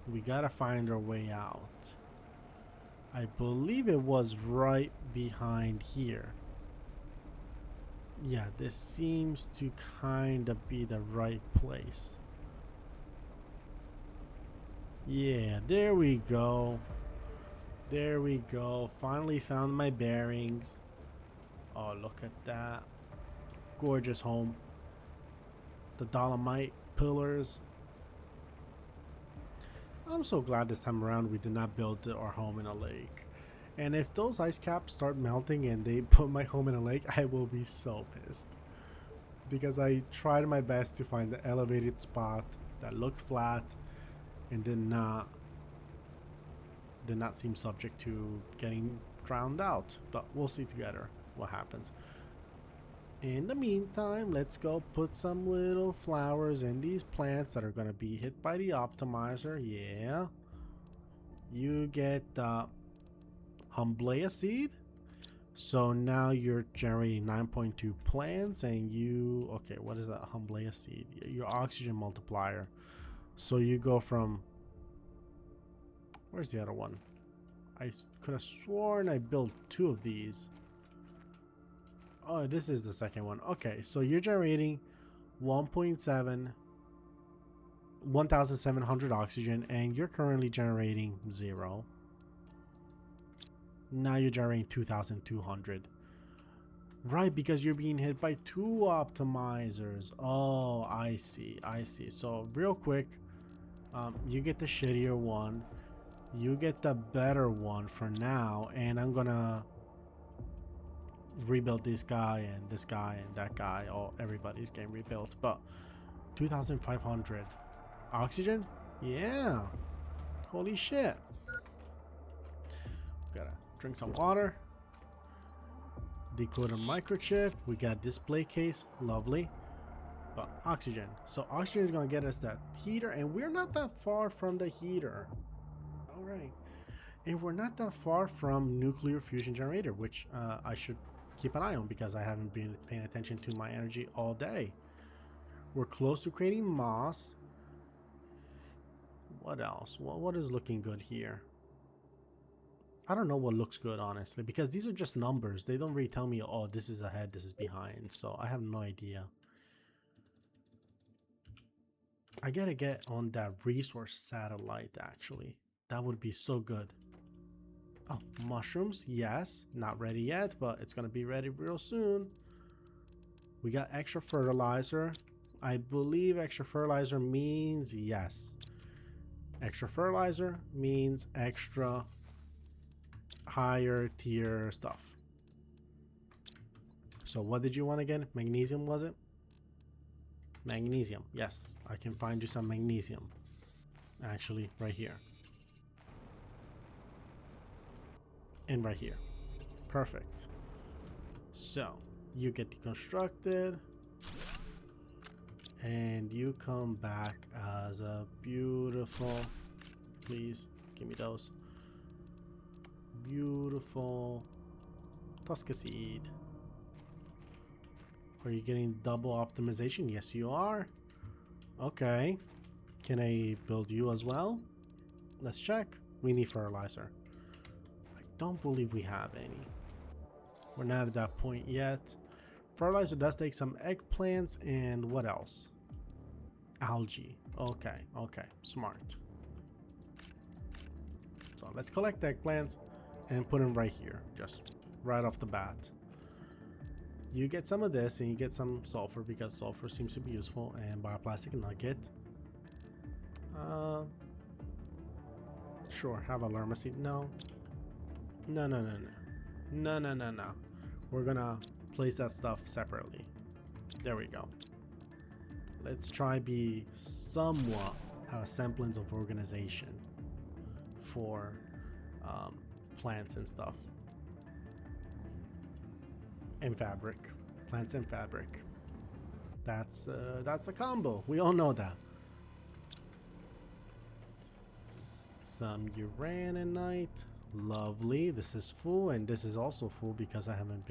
we gotta find our way out. I believe it was right behind here. Yeah, this seems to kind of be the right place. Yeah, there we go. There we go. Finally found my bearings. Oh, look at that. Gorgeous home. The dolomite pillars. I'm so glad this time around we did not build our home in a lake. And if those ice caps start melting and they put my home in a lake, I will be so pissed. Because I tried my best to find the elevated spot that looked flat and did not seem subject to getting drowned out. But we'll see together what happens. In the meantime, let's go put some little flowers in these plants that are going to be hit by the optimizer. Yeah. You get the Humblea seed. So now you're generating 9.2 plants and you... Okay, what is that Humblea seed? Your oxygen multiplier. So you go from... Where's the other one? I could have sworn I built 2 of these. Oh, this is the second one. Okay, so you're generating 1,700 oxygen, and you're currently generating 0. Now you're generating 2,200. Right, because you're being hit by 2 optimizers. Oh, I see. I see. So real quick, you get the shittier one. You get the better one for now, and I'm gonna rebuild this guy and that guy. Oh, everybody's getting rebuilt. But 2,500 oxygen. Yeah, holy shit. Gotta drink some water. Decoder microchip. We got display case. Lovely. But oxygen. So oxygen is gonna get us that heater, and we're not that far from the heater. All right, and we're not that far from nuclear fusion generator, which I should keep an eye on because I haven't been paying attention to my energy all day. We're close to creating moss. What else? What is looking good here? I don't know what looks good, honestly, because these are just numbers. They don't really tell me, oh, this is ahead, this is behind. So I have no idea. I gotta get on that resource satellite, actually. That would be so good. Oh, mushrooms, yes. Not ready yet, but it's gonna be ready real soon. We got extra fertilizer. I believe extra fertilizer means yes. Extra fertilizer means extra higher tier stuff. So what did you want again? Magnesium, was it? Magnesium, yes. I can find you some magnesium. Actually, right here. And right here. Perfect. So you get deconstructed and you come back as a beautiful, please give me those, beautiful Tosca seed. Are you getting double optimization? Yes, you are. Okay, can I build you as well? Let's check. We need fertilizer. I don't believe we have any. We're not at that point yet. Fertilizer does take some eggplants and what else? Algae. Okay, okay, smart. So let's collect eggplants and put them right here, just right off the bat. You get some of this and you get some sulfur because sulfur seems to be useful, and bioplastic nugget. Sure, have a lerma seed. No. No, no, no, no. No, no, no, no. We're gonna place that stuff separately. There we go. Let's try be somewhat have a semblance of organization for plants and stuff. And fabric. Plants and fabric. That's the combo. We all know that. Some uraninite. Lovely. This is full, and this is also full because I haven't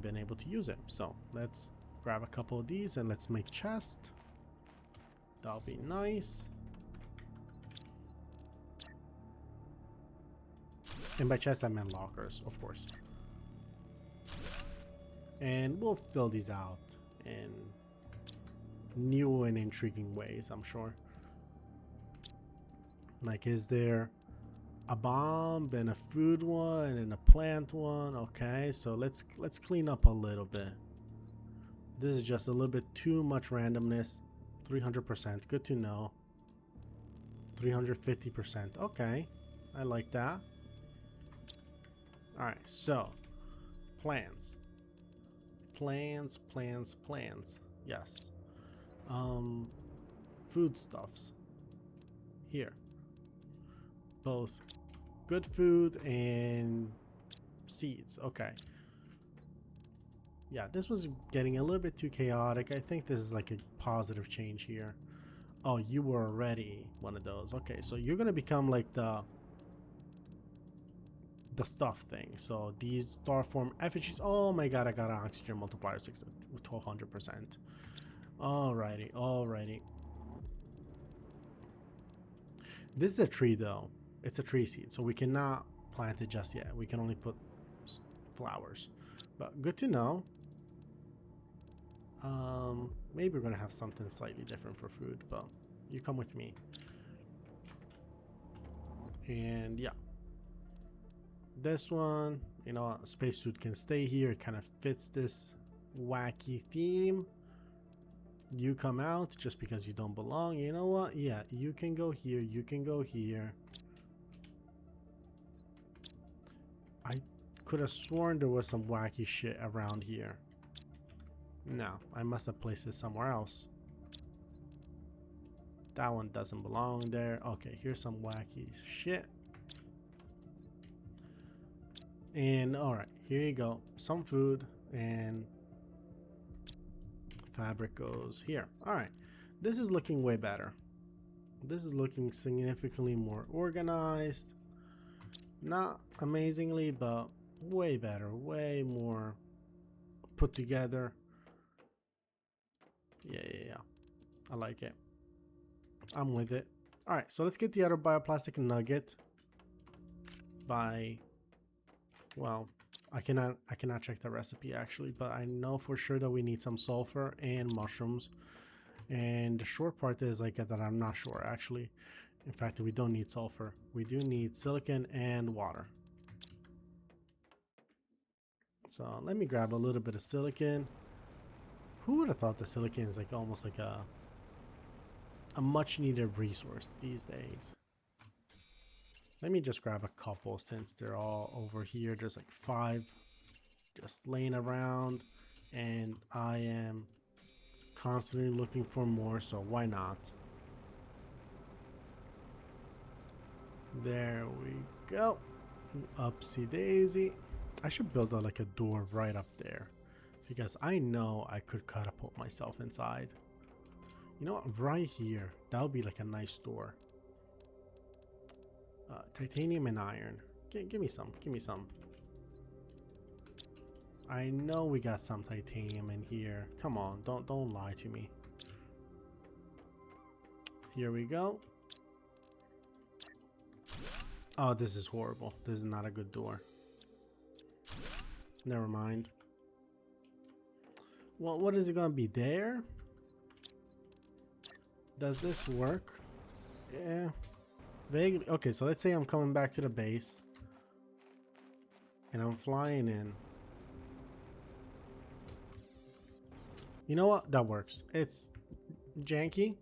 been able to use it. So let's grab a couple of these and let's make chest. That'll be nice. And by chest I meant lockers, of course. And we'll fill these out in new and intriguing ways, I'm sure. Like, is there a bomb and a food one and a plant one? Okay, so let's clean up a little bit. This is just a little bit too much randomness. 300%, good to know. 350%, okay, I like that. All right, so plants. Yes. Foodstuffs here, both good food and seeds. Okay, yeah, this was getting a little bit too chaotic. I think this is like a positive change here. Oh, you were already one of those. Okay, so you're gonna become like the stuff thing. So these star form effigies. Oh my god, I got an oxygen multiplier 6 with 1200%. Alrighty. This is a tree though. It's a tree seed, so we cannot plant it just yet. We can only put flowers. But good to know. Maybe we're gonna have something slightly different for food, but you come with me. And yeah. This one, you know, a spacesuit can stay here. It kind of fits this wacky theme. You come out just because you don't belong. You know what? Yeah, you can go here. You can go here. I could have sworn there was some wacky shit around here. No, I must have placed it somewhere else. That one doesn't belong there. Okay, here's some wacky shit. And all right, here you go. Some food and fabric goes here. All right, this is looking way better. This is looking significantly more organized. Not amazingly, but way better, way more put together. Yeah. I like it. I'm with it. All right, so let's get the other bioplastic nugget by, well, I cannot check the recipe actually, but I know for sure that we need some sulfur and mushrooms. And the short part is like that I'm not sure actually. In fact, we don't need sulfur. We do need silicon and water. So let me grab a little bit of silicon. Who would have thought the silicon is like almost like a much needed resource these days? Let me just grab a couple since they're all over here. There's like 5 just laying around, and I am constantly looking for more, so why not? There we go. Upsy daisy. I should build like a door right up there, because I know I could catapult myself inside. You know what? Right here. That would be like a nice door. Titanium and iron. Give me some. Give me some. I know we got some titanium in here. Come on, don't lie to me. Here we go. Oh, this is horrible. This is not a good door. Never mind. Well, what is it gonna be there? Does this work? Yeah. Vaguely. Okay, so let's say I'm coming back to the base and I'm flying in. You know what? That works. It's janky,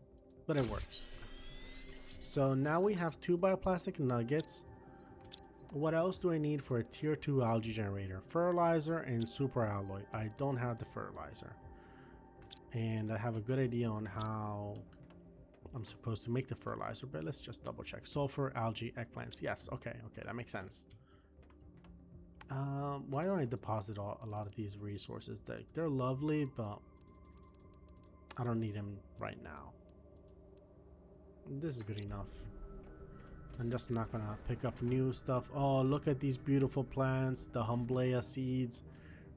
but it works. So now we have 2 bioplastic nuggets. What else do I need for a tier 2 algae generator? Fertilizer and super alloy. I don't have the fertilizer. And I have a good idea on how I'm supposed to make the fertilizer, but let's just double check. Sulfur, algae, eggplants. Yes, okay, that makes sense. Why don't I deposit a lot of these resources? They're lovely, but I don't need them right now. This is good enough. I'm just not gonna pick up new stuff. Oh, look at these beautiful plants, the Humblea seeds.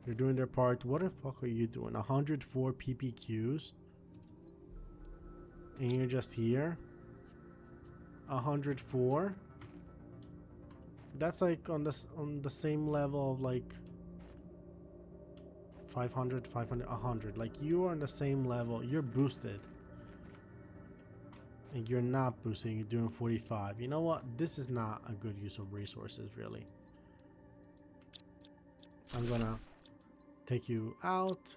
They're doing their part. What the fuck are you doing? 104 PPQs? And you're just here? 104? That's like on the same level of like 500, 500, 100. Like you are on the same level. You're boosted. And you're not boosting. You're doing 45. You know what? This is not a good use of resources, really. I'm gonna take you out.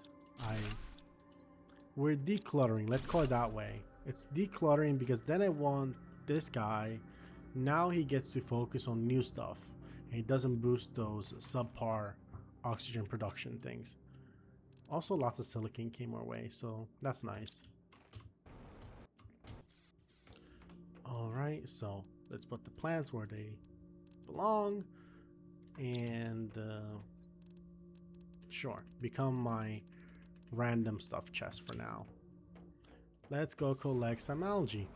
We're decluttering. Let's call it that way. It's decluttering because then I want this guy. Now he gets to focus on new stuff. And he doesn't boost those subpar oxygen production things. Also, lots of silicon came our way, so that's nice. Alright, so let's put the plants where they belong. And sure, become my random stuff chest for now. Let's go collect some algae.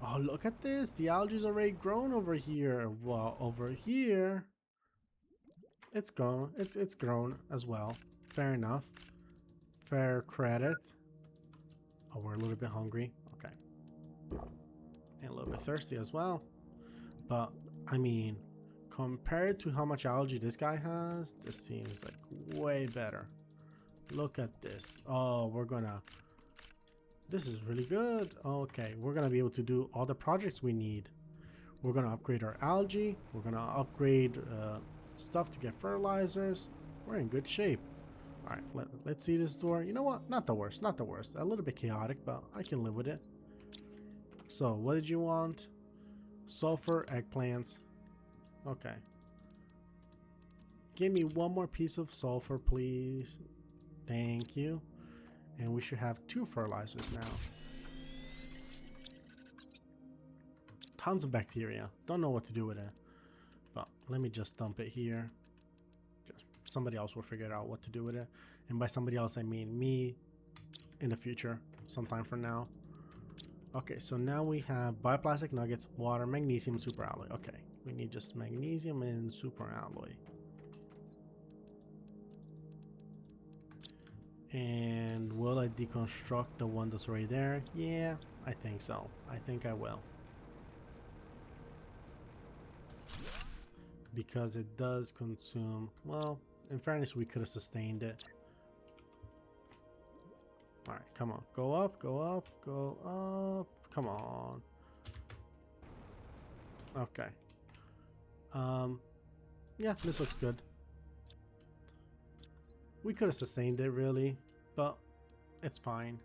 Oh, look at this. The algae's already grown over here. Well, over here, it's grown. It's grown as well. Fair enough. Fair credit. Oh, we're a little bit hungry. Okay. And a little bit thirsty as well. But, I mean, compared to how much algae this guy has, this seems like way better. Look at this. Oh, we're gonna... This is really good. Okay, we're gonna be able to do all the projects we need. We're gonna upgrade our algae. We're gonna upgrade stuff to get fertilizers. We're in good shape. All right, let's see this door. You know what? Not the worst. Not the worst. A little bit chaotic, but I can live with it. So, what did you want? Sulfur, eggplants. Okay. Give me one more piece of sulfur, please. Thank you. And we should have 2 fertilizers now. Tons of bacteria. Don't know what to do with it. But let me just dump it here. Somebody else will figure out what to do with it. And by somebody else, I mean me in the future, sometime from now. Okay, so now we have bioplastic nuggets, water, magnesium, superalloy. Okay, we need just magnesium and superalloy. And will I deconstruct the one that's right there? Yeah, I think so. I think I will. Because it does consume, well, in fairness, we could have sustained it. Alright, come on. Go up, go up, go up. Come on. Okay. Yeah, this looks good. We could have sustained it, really, but it's fine.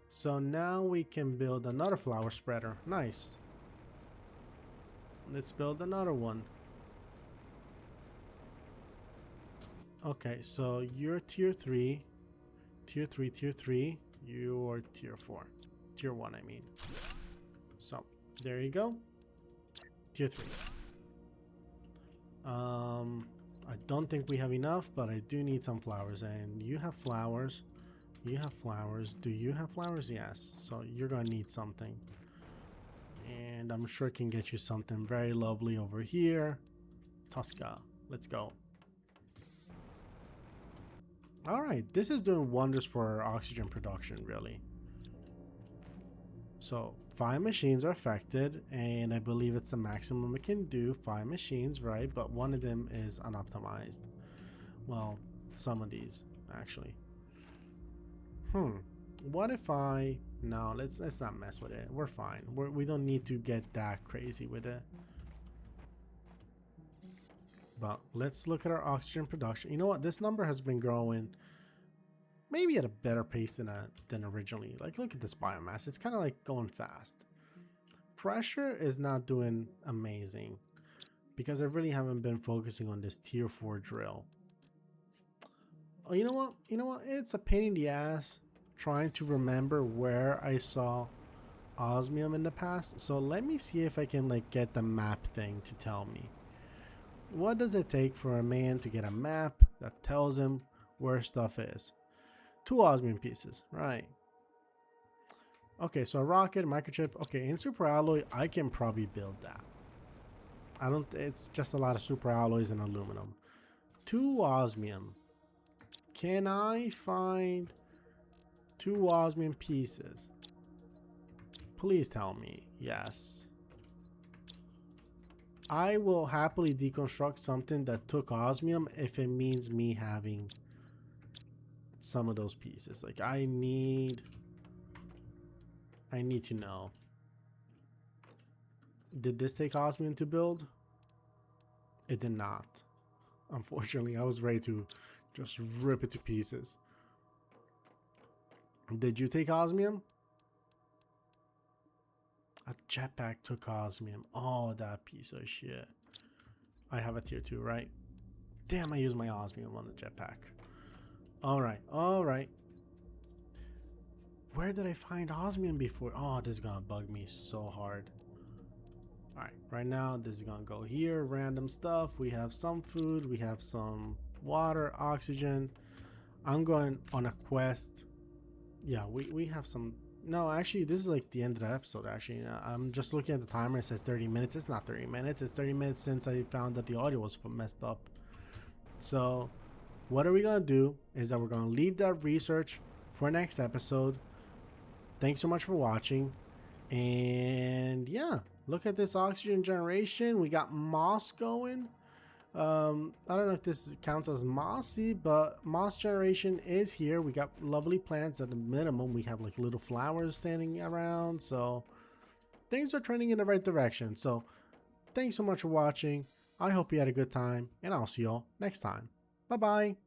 So now we can build another flower spreader. Nice. Let's build another one. Okay, so you're tier 3. Tier 3, tier 3. You're tier 4. Tier 1, I mean. So, there you go. Tier 3. I don't think we have enough, but I do need some flowers. And you have flowers. You have flowers. Do you have flowers? Yes. So you're gonna need something. And I'm sure I can get you something very lovely over here. Tosca. Let's go. Alright, this is doing wonders for our oxygen production, really. So 5 machines are affected, and I believe it's the maximum we can do. 5 machines, right? But one of them is unoptimized. Well, some of these actually. What if I... No, let's not mess with it. We're fine. We don't need to get that crazy with it. But let's look at our oxygen production. You know what? This number has been growing maybe at a better pace than originally. Like, look at this biomass. It's kind of like going fast. Pressure is not doing amazing because I really haven't been focusing on this tier 4 drill. Oh, you know what? You know what? It's a pain in the ass trying to remember where I saw osmium in the past. So let me see if I can like get the map thing to tell me. What does it take for a man to get a map that tells him where stuff is? 2 osmium pieces, right? Okay, so a rocket, microchip. Okay, in super alloy, I can probably build that. I don't, it's just a lot of super alloys and aluminum. 2 osmium. Can I find 2 osmium pieces? Please tell me. Yes. I will happily deconstruct something that took osmium if it means me having some of those pieces. Like I need to know. Did this take osmium to build? It did not. Unfortunately, I was ready to just rip it to pieces. Did you take osmium? A jetpack took osmium. Oh, that piece of shit. I have a tier 2, right? Damn, I used my osmium on the jetpack. Alright, alright. Where did I find osmium before? Oh, this is gonna bug me so hard. Alright, right now this is gonna go here. Random stuff. We have some food. We have some water, oxygen. I'm going on a quest. Yeah, we have some. No, actually, this is like the end of the episode. Actually, I'm just looking at the timer. It says 30 minutes. It's not 30 minutes. It's 30 minutes since I found that the audio was messed up. So what are we gonna do is that we're gonna leave that research for next episode. Thanks so much for watching. And yeah, look at this oxygen generation. We got moss going. I don't know if this counts as mossy, but moss generation is here. We got lovely plants. At the minimum, we have like little flowers standing around, so things are trending in the right direction. So thanks so much for watching. I hope you had a good time, and I'll see y'all next time. Bye bye.